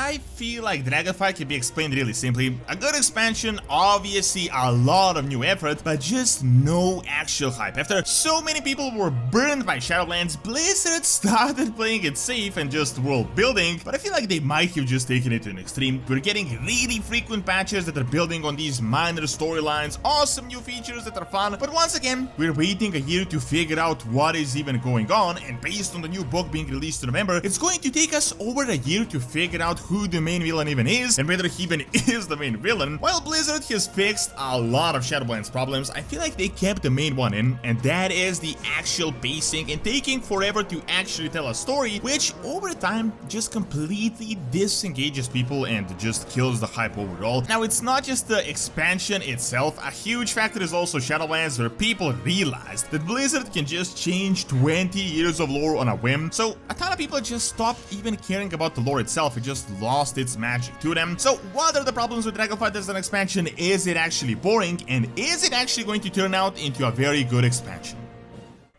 I feel like Dragonflight can be explained really simply. A good expansion, obviously a lot of new effort, but just no actual hype. After so many people were burned by Shadowlands, Blizzard started playing it safe and just world building, but I feel like they might have just taken it to an extreme. We're getting really frequent patches that are building on these minor storylines, awesome new features that are fun, but once again, we're waiting a year to figure out what is even going on, and based on the new book being released in November, it's going to take us over a year to figure out who the main villain even is, and whether he even is the main villain. While Blizzard has fixed a lot of Shadowlands problems, I feel like they kept the main one in, and that is the actual pacing and taking forever to actually tell a story, which over time just completely disengages people and just kills the hype overall. Now, it's not just the expansion itself. A huge factor is also Shadowlands, where people realized that Blizzard can just change 20 years of lore on a whim, so a ton of people just stopped even caring about the lore itself. It just lost its magic to them. So what are the problems with Dragonflight as an expansion? Is it actually boring, and is it actually going to turn out into a very good expansion?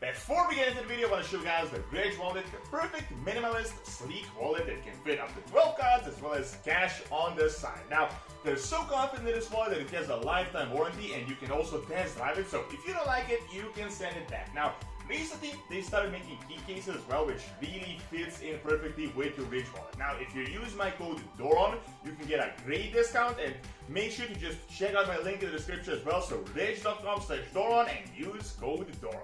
Before we get into the video, I want to show you guys the Bridge wallet, the perfect minimalist, sleek wallet that can fit up to 12 cards as well as cash on the side. Now, they're so confident in this wallet that it has a lifetime warranty, and you can also test drive it, so if you don't like it, you can send it back. Now, recently, they started making key cases as well, which really fits in perfectly with your Bridge wallet. Now, if you use my code DORON, you can get a great discount, and make sure to just check out my link in the description as well, so rage.com/DORON and use code DORON.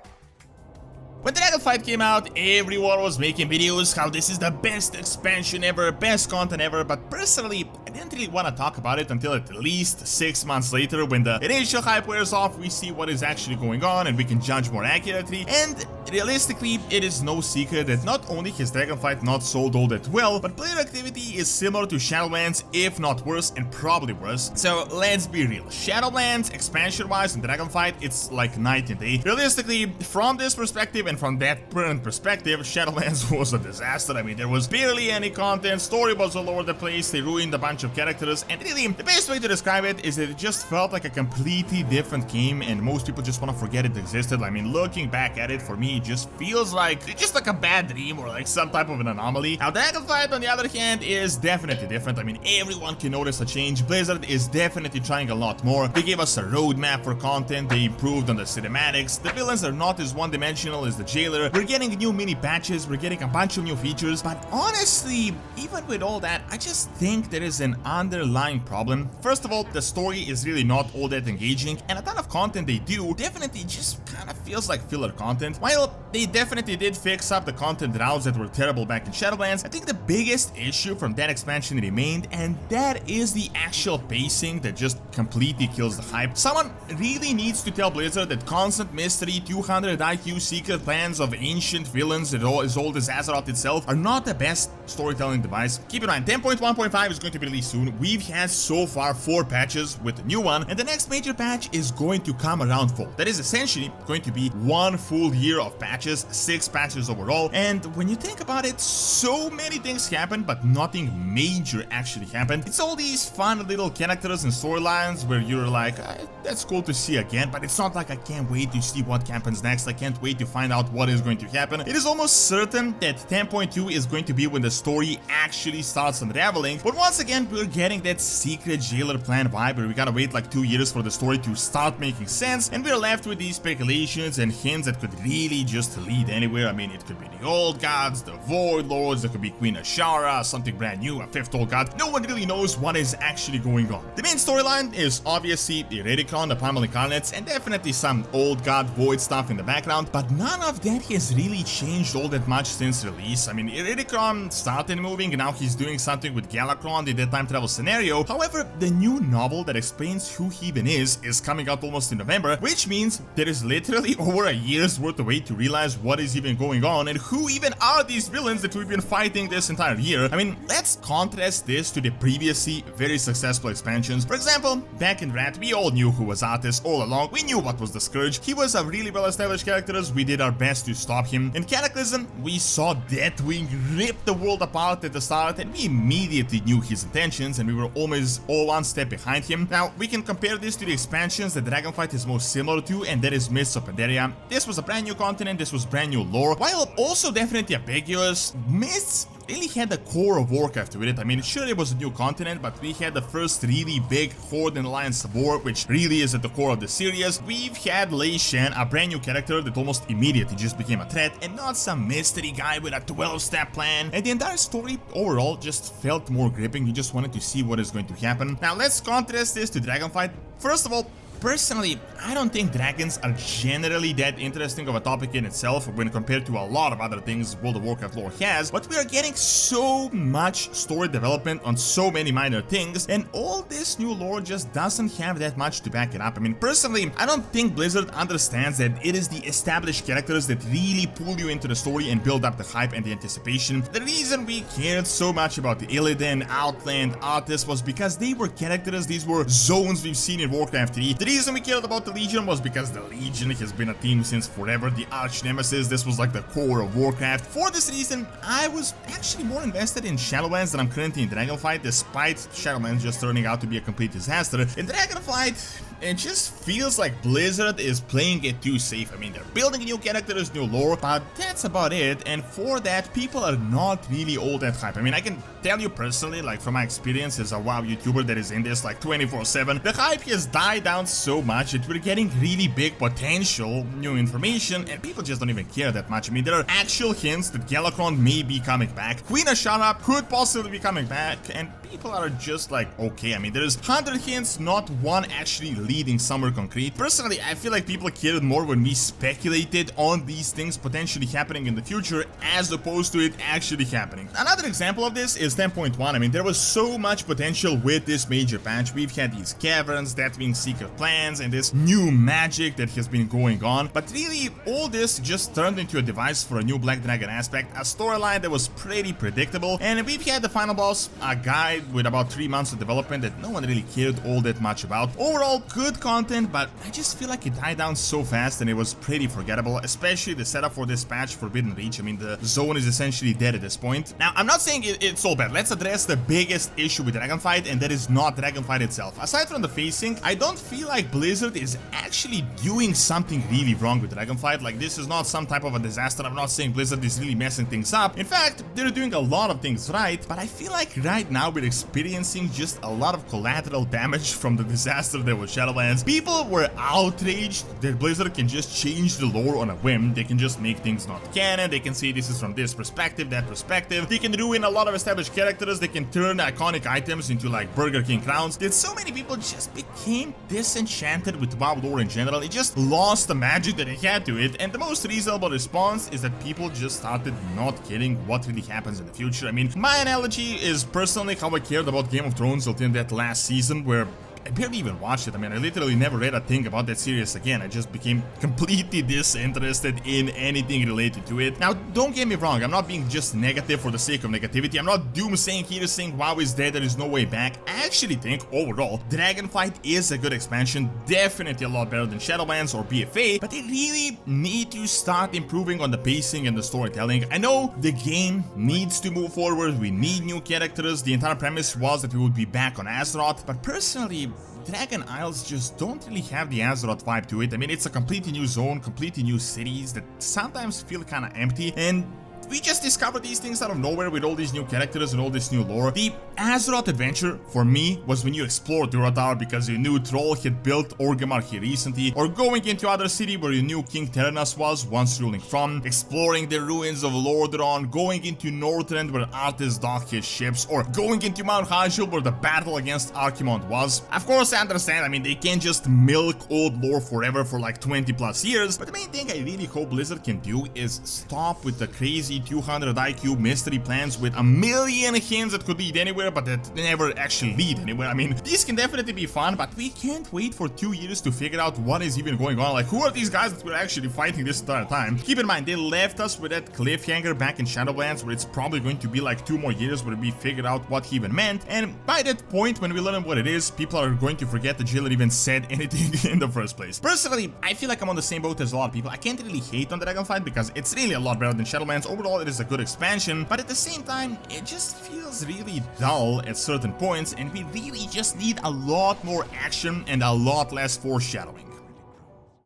When Dragonflight came out, everyone was making videos how this is the best expansion ever, best content ever, but personally, I didn't really want to talk about it until at least 6 months later, when the initial hype wears off, we see what is actually going on and we can judge more accurately. And realistically, it is no secret that not only has Dragonflight not sold all that well, but player activity is similar to Shadowlands, if not worse, and probably worse. So let's be real, Shadowlands, expansion-wise, and Dragonflight, it's like night and day. Realistically, from this perspective and from that current perspective, Shadowlands was a disaster. I mean, there was barely any content, story was all over the place, they ruined a bunch of characters, and really, the best way to describe it is that it just felt like a completely different game, and most people just want to forget it existed. I mean, looking back at it, for me, it just feels like a bad dream or like some type of an anomaly. Now, Dragonflight, on the other hand, is definitely different. I mean, everyone can notice a change. Blizzard is definitely trying a lot more. They gave us a roadmap for content, they improved on the cinematics, the villains are not as one-dimensional as the Jailer, we're getting new mini patches, we're getting a bunch of new features, but honestly, even with all that, I just think there is an underlying problem. First of all, the story is really not all that engaging, and a ton of content they do definitely just kind of feels like filler content. While they definitely did fix up the content routes that were terrible back in Shadowlands, I think the biggest issue from that expansion remained, and that is the actual pacing that just completely kills the hype. Someone really needs to tell Blizzard that constant mystery, 200 IQ secret plans of ancient villains as old as Azeroth itself are not the best storytelling device. Keep in mind, 10.1.5 is going to be released soon. We've had so far 4 patches with the new one, and the next major patch is going to come around fall. That is essentially going to be 1 full year of patches, 6 patches overall, and when you think about it, so many things happened, but nothing major actually happened. It's all these fun little characters and storylines where you're like, that's cool to see again, but it's not like I can't wait to see what happens next, I can't wait to find out what is going to happen. It is almost certain that 10.2 is going to be when the story actually starts unraveling, but once again, we're getting that secret Jailer plan vibe where we gotta wait like 2 years for the story to start making sense, and we're left with these speculations and hints that could really just lead anywhere. I mean, it could be the Old Gods, the Void Lords, it could be Queen Ashara, something brand new, a 5th Old God. No one really knows what is actually going on. The main storyline is obviously Iridikron, the Primal Incarnates, and definitely some Old God Void stuff in the background, but none of that has really changed all that much since release. I mean, Iridikron started moving, and now he's doing something with Galakrond in the time travel scenario. However, the new novel that explains who he even is coming out almost in November, which means there is literally over a year's worth of wait to realize what is even going on and who even are these villains that we've been fighting this entire year. I mean, let's contrast this to the previously very successful expansions. For example, back in Wrath, we all knew who was Arthas all along. We knew what was the Scourge. He was a really well-established character. We did our best to stop him. In Cataclysm, we saw Deathwing rip the world apart at the start, and we immediately knew his intentions, and we were almost all one step behind him. Now, we can compare this to the expansions that Dragonflight is most similar to, and that is Mists of Pandaria. This was a brand new continent, this was brand new lore. While also definitely ambiguous, Mists really had the core of Warcraft with it. I mean, sure, it was a new continent, but we had the first really big Horde and Alliance war, which really is at the core of the series. We've had Lei Shen, a brand new character that almost immediately just became a threat, and not some mystery guy with a 12-step plan. And the entire story overall just felt more gripping. You just wanted to see what is going to happen. Now let's contrast this to Dragonflight. First of all, personally, I don't think dragons are generally that interesting of a topic in itself when compared to a lot of other things World of Warcraft lore has, but we are getting so much story development on so many minor things, and all this new lore just doesn't have that much to back it up. I mean, personally, I don't think Blizzard understands that it is the established characters that really pull you into the story and build up the hype and the anticipation. The reason we cared so much about the Illidan, Outland, Arthas was because they were characters, these were zones we've seen in Warcraft 3. The reason we cared about the Legion was because the Legion has been a team since forever, the arch nemesis. This was like the core of Warcraft. For this reason, I was actually more invested in Shadowlands than I'm currently in Dragonflight, despite Shadowlands just turning out to be a complete disaster. In Dragonflight, it just feels like Blizzard is playing it too safe. I mean, they're building new characters, new lore, but that's about it, and for that, people are not really all that hype. I mean, I can tell you personally, like from my experience as a WoW YouTuber that is in this like 24/7, the hype has died down so much that we're getting really big potential new information, and people just don't even care that much. I mean, there are actual hints that Galakrond may be coming back, Queen Ashara could possibly be coming back, and people are just like, okay. I mean, there's 100 hints, not one actually leading somewhere concrete. Personally, I feel like people cared more when we speculated on these things potentially happening in the future as opposed to it actually happening. Another example of this is 10.1. I mean, there was so much potential with this major patch. We've had these caverns, Deathwing secret plans, and this new magic that has been going on, but really all this just turned into a device for a new Black Dragon aspect, a storyline that was pretty predictable, and we've had the final boss, a guy with about 3 months of development that no one really cared all that much about. Overall, good content, but I just feel like it died down so fast and it was pretty forgettable, especially the setup for this patch, Forbidden Reach. I mean, the zone is essentially dead at this point. Now, I'm not saying it's all bad. Let's address the biggest issue with Dragonflight, and that is not Dragonflight itself. Aside from the facing, I don't feel like Blizzard is actually doing something really wrong with Dragonflight. Like, this is not some type of a disaster. I'm not saying Blizzard is really messing things up. In fact, they're doing a lot of things right, but I feel like right now we're experiencing just a lot of collateral damage from the disaster that was Shadowlands. People were outraged that Blizzard can just change the lore on a whim. They can just make things not canon. They can say this is from this perspective, that perspective. They can ruin a lot of established characters. They can turn iconic items into like Burger King crowns. That so many people just became disenchanted with WoW lore in general. It just lost the magic that it had to it, and the most reasonable response is that people just started not caring what really happens in the future. I mean, my analogy is personally how I cared about Game of Thrones until that last season, where I barely even watched it. I mean, I literally never read a thing about that series again. I just became completely disinterested in anything related to it. Now, don't get me wrong, I'm not being just negative for the sake of negativity. I'm not doomsaying here saying WoW is dead, there is no way back. I actually think, overall, Dragonflight is a good expansion, definitely a lot better than Shadowlands or BFA, but they really need to start improving on the pacing and the storytelling. I know the game needs to move forward, we need new characters. The entire premise was that we would be back on Azeroth, but personally, Dragon Isles just don't really have the Azeroth vibe to it. I mean, it's a completely new zone, completely new cities that sometimes feel kind of empty, and we just discovered these things out of nowhere with all these new characters and all this new lore. The Azeroth adventure, for me, was when you explored Duradar because you knew Troll had built Orgrimmar here recently, or going into other city where you knew King Terenas was once ruling from, exploring the ruins of Lordaeron, going into Northrend where Arthas docked his ships, or going into Mount Hyjal where the battle against Archimonde was. Of course, I understand, I mean, they can't just milk old lore forever for like 20 plus years, but the main thing I really hope Blizzard can do is stop with the crazy 200 IQ mystery plans with a million hints that could lead anywhere but that never actually lead anywhere. I mean, these can definitely be fun, but we can't wait for 2 years to figure out what is even going on. Like, who are these guys that we're actually fighting this entire time? Keep in mind, they left us with that cliffhanger back in Shadowlands where it's probably going to be like 2 more years where we figured out what he even meant, and by that point when we learn what it is, people are going to forget that Jailer even said anything in the first place. Personally, I feel like I'm on the same boat as a lot of people. I can't really hate on Dragonflight because it's really a lot better than Shadowlands. Overall, it is a good expansion, but at the same time, it just feels really dull at certain points, and we really just need a lot more action and a lot less foreshadowing.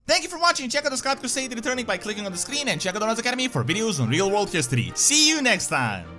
Thank you for watching. Check out the Scout Crusade returning by clicking on the screen, and check out Donald's Academy for videos on real world history. See you next time!